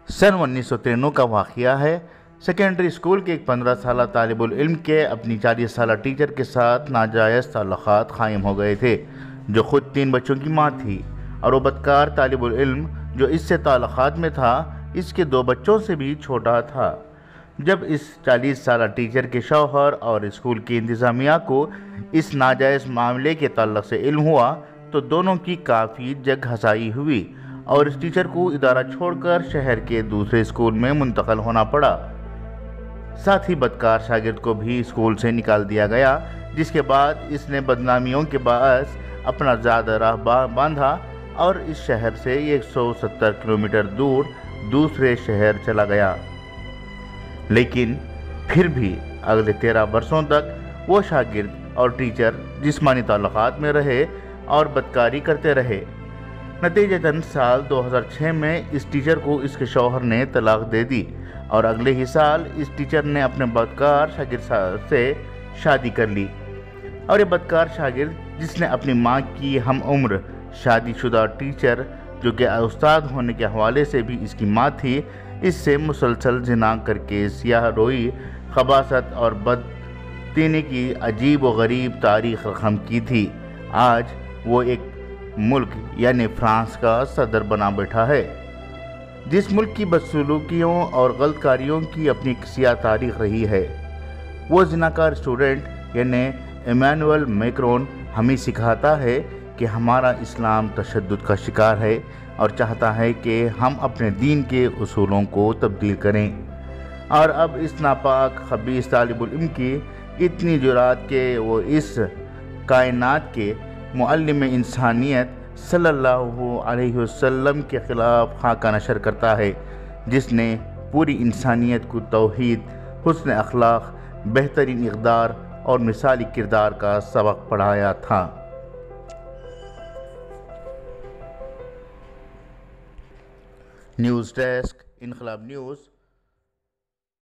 सन 1993 का वाक़या है। सेकेंडरी स्कूल के एक 15 साला तालिबुल इल्म के अपनी 40 साला टीचर के साथ नाजायज़ ताल्लुक़ात क़ायम हो गए थे, जो ख़ुद 3 बच्चों की माँ थी। और वो बदकार तालिबुल इल्म जो इससे ताल्लुक़ात में था, इसके 2 बच्चों से भी छोटा था। जब इस 40 साला टीचर के शौहर और स्कूल की इंतज़ामिया को इस नाजायज़ मामले के ताल्लुक़ से इल्म हुआ तो दोनों की काफ़ी जग हसाई हुई और इस टीचर को इदारा छोड़कर शहर के दूसरे स्कूल में मुंतक़ल होना पड़ा। साथ ही बदकार शागिर्द को भी स्कूल से निकाल दिया गया, जिसके बाद इसने बदनामियों के बायस अपना ज़्यादा राह बांधा और इस शहर से 170 किलोमीटर दूर दूसरे शहर चला गया। लेकिन फिर भी अगले 13 वर्षों तक वो शागिर्द और टीचर जिस्मानी ताल्लुक़ात में रहे और बदकारी करते रहे। नतीजतन साल 2006 में इस टीचर को इसके शौहर ने तलाक दे दी और अगले ही साल इस टीचर ने अपने बदकार शागिर्द से शादी कर ली। और ये बदकार शागिर्द, जिसने अपनी माँ की हम उम्र शादीशुदा टीचर, जो कि उस्ताद होने के हवाले से भी इसकी माँ थी, इससे मुसलसल जिना करके सियाह रोई, खबासत और बदतीनी की अजीब व गरीब तारीख़ रक़म की थी। आज वो एक मुल्क यानी फ्रांस का सदर बना बैठा है, जिस मुल्क की बदसलूकियों और गलतकारियों की अपनी सियाह तारीख़ रही है। वो जिनाकार स्टूडेंट यानी इमैनुअल मैक्रोन हमें सिखाता है कि हमारा इस्लाम तशद्दुद का शिकार है और चाहता है कि हम अपने दीन के उसूलों को तब्दील करें। और अब इस नापाक खबीस तालिबुल इल्म की इतनी जुरात के वो इस कायनात के मुअल्लिम इंसानियत सल्लल्लाहु अलैहि वसल्लम के ख़िलाफ़ खाका नशर करता है, जिसने पूरी इंसानियत को तौहीद, हुस्न अखलाक, बेहतरीन इक़दार और मिसाली किरदार का सबक पढ़ाया था। न्यूज़ डेस्क, इनकलाब न्यूज़।